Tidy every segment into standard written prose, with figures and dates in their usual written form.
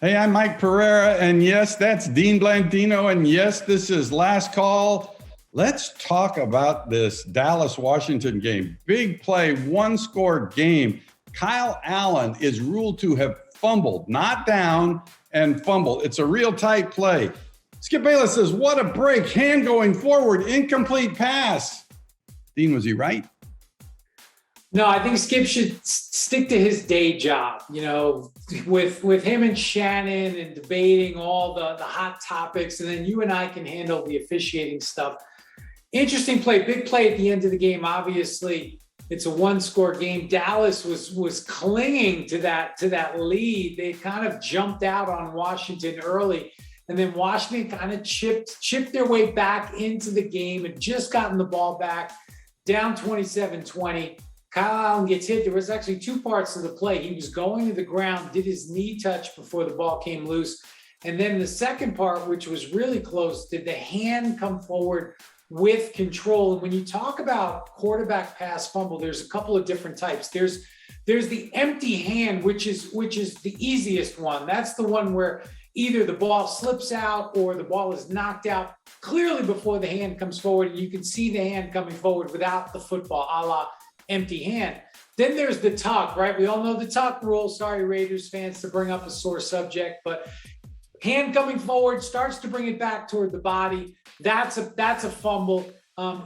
Hey, I'm Mike Pereira, and yes, that's Dean Blandino, and yes, this is Last Call. Let's talk about this Dallas-Washington game. Big play, one-score game. Kyle Allen is ruled to have fumbled, not down, and fumbled. It's a real tight play. Skip Bayless says, what a break, hand going forward, incomplete pass. Dean, was he right? No, I think Skip should stick to his day job, with him and Shannon and debating all the hot topics, and then you and I can handle the officiating stuff. Interesting play, big play at the end of the game. Obviously, it's a one-score game. Dallas was clinging to that lead. They kind of jumped out on Washington early, and then Washington kind of chipped their way back into the game and just gotten the ball back, down 27-20. Kyle Allen gets hit. There was actually two parts to the play. He was going to the ground, did his knee touch before the ball came loose. And then the second part, which was really close, did the hand come forward with control? And when you talk about quarterback pass fumble, there's a couple of different types. There's the empty hand, which is the easiest one. That's the one where either the ball slips out or the ball is knocked out clearly before the hand comes forward. And you can see the hand coming forward without the football, a la empty hand. Then there's the tuck, right? We all know the tuck rule. Sorry, Raiders fans, to bring up a sore subject, but hand coming forward starts to bring it back toward the body. That's a fumble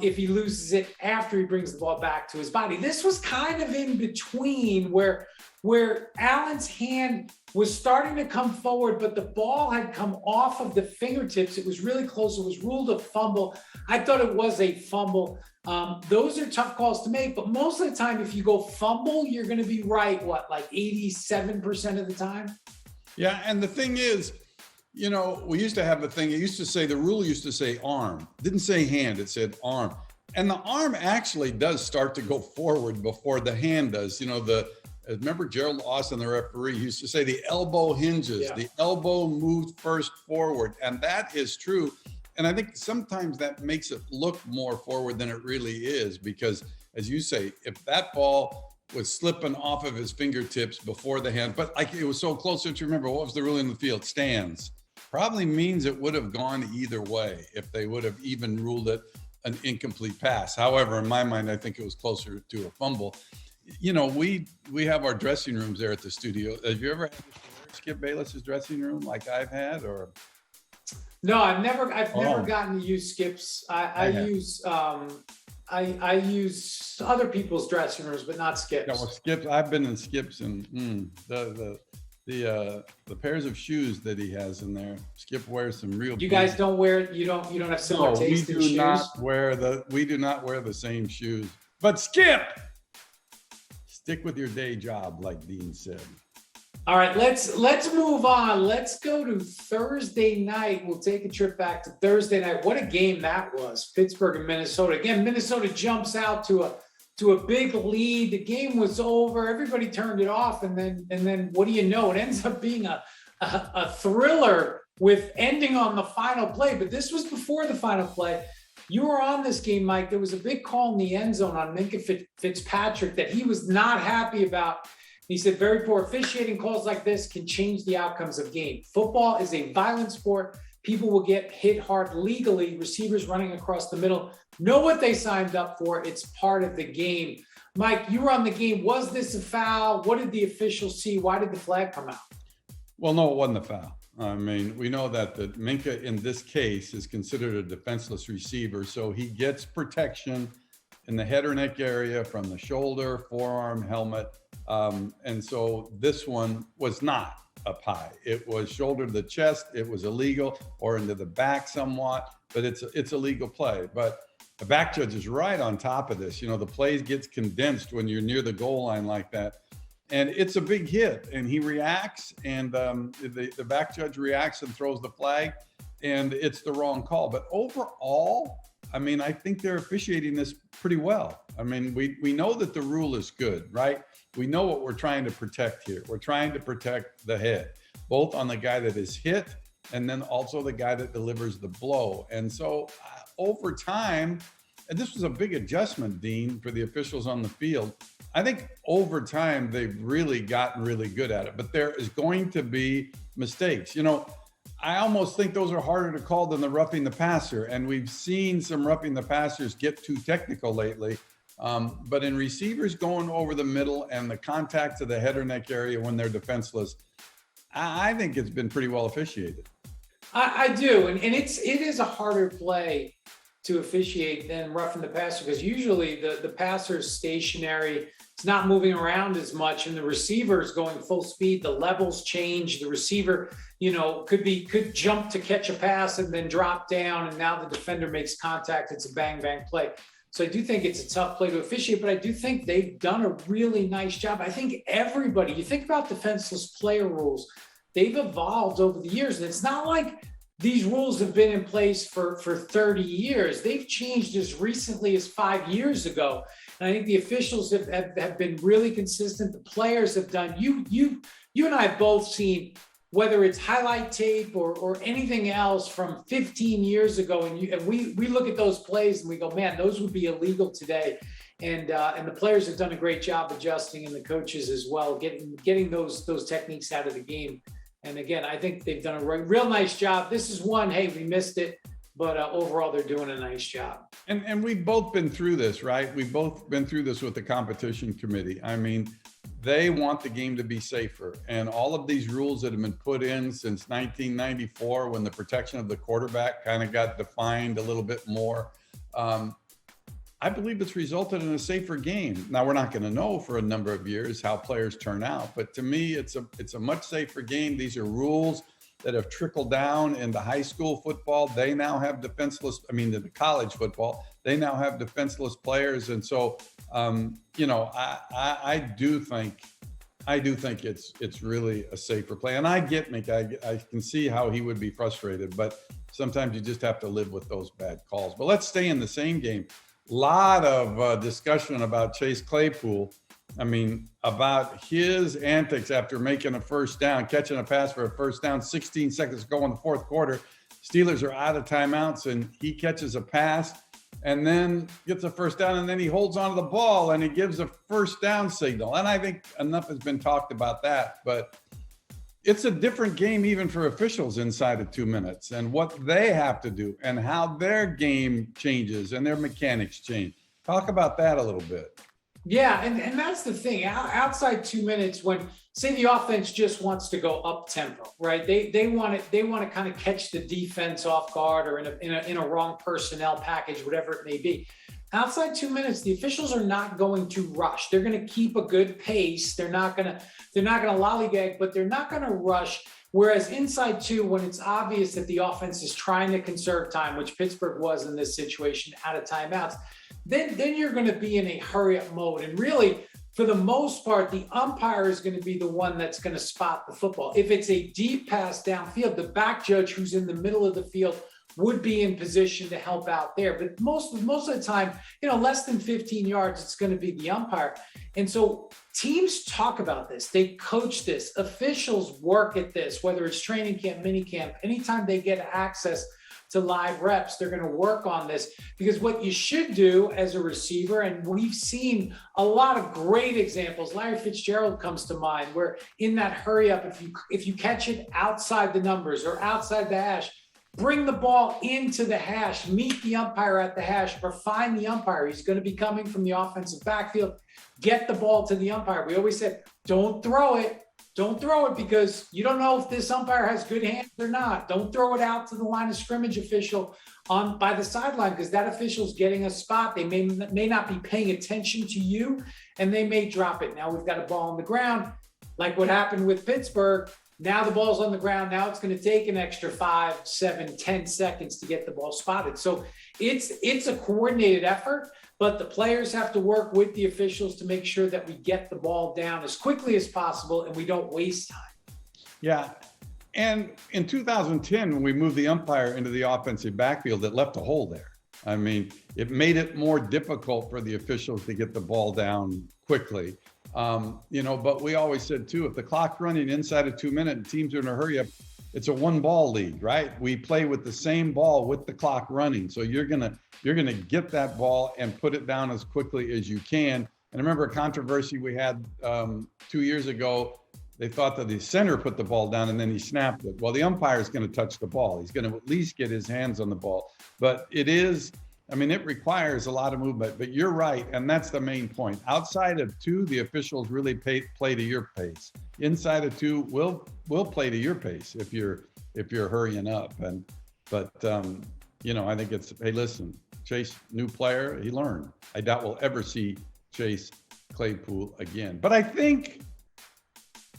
if he loses it after he brings the ball back to his body. This was kind of in between where Allen's hand was starting to come forward, but the ball had come off of the fingertips. It was really close. It was ruled a fumble. I thought it was a fumble. Those are tough calls to make, but most of the time, if you go fumble, you're going to be right. What, like 87% of the time? Yeah. And the thing is, we used to have a thing. The rule used to say arm. It didn't say hand. It said arm. And the arm actually does start to go forward before the hand does. Remember Gerald Austin, the referee, used to say the elbow hinges. Yeah. The elbow moves first forward. And that is true. And I think sometimes that makes it look more forward than it really is, because as you say, if that ball was slipping off of his fingertips before the hand, but like it was so close, don't you remember what was the rule in the field? Stands. Probably means it would have gone either way if they would have even ruled it an incomplete pass. However, in my mind, I think it was closer to a fumble. We have our dressing rooms there at the studio. Have you ever had Skip Bayless's dressing room like I've had, or? No, I've never gotten to use Skip's. I use other people's dressing rooms, but not Skip's. Yeah, well, Skip's. I've been in Skip's, and the pairs of shoes that he has in there. Skip wears some real. You guys don't wear. You don't have similar taste in shoes. We do not wear the same shoes. But Skip, stick with your day job, like Dean said. All right, let's move on. Let's go to Thursday night. We'll take a trip back to Thursday night. What a game that was. Pittsburgh and Minnesota. Again, Minnesota jumps out to a big lead. The game was over. Everybody turned it off, and then what do you know? It ends up being a thriller with ending on the final play. But this was before the final play. You were on this game, Mike. There was a big call in the end zone on Minkah Fitzpatrick that he was not happy about. He said, very poor officiating calls like this can change the outcomes of game. Football is a violent sport. People will get hit hard legally. Receivers running across the middle know what they signed up for. It's part of the game. Mike, you were on the game. Was this a foul? What did the officials see? Why did the flag come out? Well, no, it wasn't a foul. I mean, we know that Minkah in this case is considered a defenseless receiver, so he gets protection in the head or neck area from the shoulder, forearm, helmet. And so this one was not up high. It was shoulder to the chest. It was illegal, or into the back somewhat, but it's a legal play. But the back judge is right on top of this. The play gets condensed when you're near the goal line like that. And it's a big hit, and he reacts, and the back judge reacts and throws the flag, and it's the wrong call. But overall, I mean, I think they're officiating this pretty well. I mean, we know that the rule is good, right? We know what we're trying to protect here. We're trying to protect the head, both on the guy that is hit and then also the guy that delivers the blow. And so over time, and this was a big adjustment, Dean, for the officials on the field. I think over time, they've really gotten really good at it, but there is going to be mistakes. I almost think those are harder to call than the roughing the passer. And we've seen some roughing the passers get too technical lately. But in receivers going over the middle and the contact to the head or neck area when they're defenseless, I think it's been pretty well officiated. I do. And it is a harder play to officiate than roughing the passer, because usually the passer is stationary. It's not moving around as much, and the receiver is going full speed. The levels change. The receiver, could jump to catch a pass and then drop down, and now the defender makes contact. It's a bang bang play. So I do think it's a tough play to officiate, but I do think they've done a really nice job. I think everybody, you think about defenseless player rules, they've evolved over the years, and it's not like these rules have been in place for 30 years. They've changed as recently as 5 years ago. And I think the officials have been really consistent. The players have done, you and I have both seen, whether it's highlight tape or anything else from 15 years ago. And we look at those plays and we go, man, those would be illegal today. And the players have done a great job adjusting, and the coaches as well, getting those techniques out of the game. And again, I think they've done a real nice job. This is one, hey, we missed it, but overall they're doing a nice job. And we've both been through this, right? We've both been through this with the competition committee. I mean, they want the game to be safer. And all of these rules that have been put in since 1994, when the protection of the quarterback kind of got defined a little bit more, I believe it's resulted in a safer game. Now, we're not going to know for a number of years how players turn out, but to me, it's a much safer game. These are rules that have trickled down into high school football. They now have the college football, they now have defenseless players. And so, I do think it's really a safer play. And I get Minkah, I can see how he would be frustrated, but sometimes you just have to live with those bad calls. But let's stay in the same game. Lot of discussion about Chase Claypool. About his antics after making a first down, catching a pass for a first down, 16 seconds to go in the fourth quarter. Steelers are out of timeouts, and he catches a pass and then gets a first down, and then he holds onto the ball and he gives a first down signal. And I think enough has been talked about that, but it's a different game even for officials inside of 2 minutes, and what they have to do and how their game changes and their mechanics change. Talk about that a little bit. Yeah, and that's the thing. Outside 2 minutes, when say the offense just wants to go up tempo, right? They want to kind of catch the defense off guard or in a wrong personnel package, whatever it may be. Outside 2 minutes, the officials are not going to rush. They're going to keep a good pace. They're not going to lollygag, but they're not going to rush. Whereas inside 2, when it's obvious that the offense is trying to conserve time, which Pittsburgh was in this situation, out of timeouts, then you're going to be in a hurry up mode. And really, for the most part, the umpire is going to be the one that's going to spot the football. If it's a deep pass downfield, the back judge who's in the middle of the field would be in position to help out there. But most of the time, less than 15 yards, it's going to be the umpire. And so teams talk about this. They coach this. Officials work at this, whether it's training camp, mini camp, anytime they get access to live reps, they're going to work on this, because what you should do as a receiver, and we've seen a lot of great examples. Larry Fitzgerald comes to mind, where in that hurry up, if you catch it outside the numbers or outside the hash, bring the ball into the hash, meet the umpire at the hash, or find the umpire. He's going to be coming from the offensive backfield. Get the ball to the umpire. We always said, don't throw it. Don't throw it, because you don't know if this umpire has good hands or not. Don't throw it out to the line of scrimmage official by the sideline, because that official's getting a spot. They may not be paying attention to you, and they may drop it. Now we've got a ball on the ground, like what happened with Pittsburgh. Now the ball's on the ground. Now it's going to take an extra 5, 7, 10 seconds to get the ball spotted. So it's a coordinated effort, but the players have to work with the officials to make sure that we get the ball down as quickly as possible and we don't waste time. Yeah. And in 2010, when we moved the umpire into the offensive backfield, it left a hole there. It made it more difficult for the officials to get the ball down quickly. But we always said too, if the clock's running inside of 2 minutes and teams are in a hurry up, it's a one ball league, right? We play with the same ball with the clock running. So you're gonna get that ball and put it down as quickly as you can. And I remember a controversy we had 2 years ago. They thought that the center put the ball down and then he snapped it. Well, the umpire is going to touch the ball. He's going to at least get his hands on the ball. But it requires a lot of movement. But you're right, and that's the main point. Outside of two, the officials really play to your pace. Inside of two, we'll play to your pace if you're hurrying up. But I think it's, hey, listen, Chase, new player, he learned. I doubt we'll ever see Chase Claypool again. But I think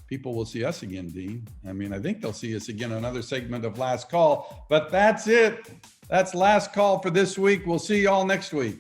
people will see us again, Dean. I think they'll see us again on another segment of Last Call. But that's it. That's Last Call for this week. We'll see you all next week.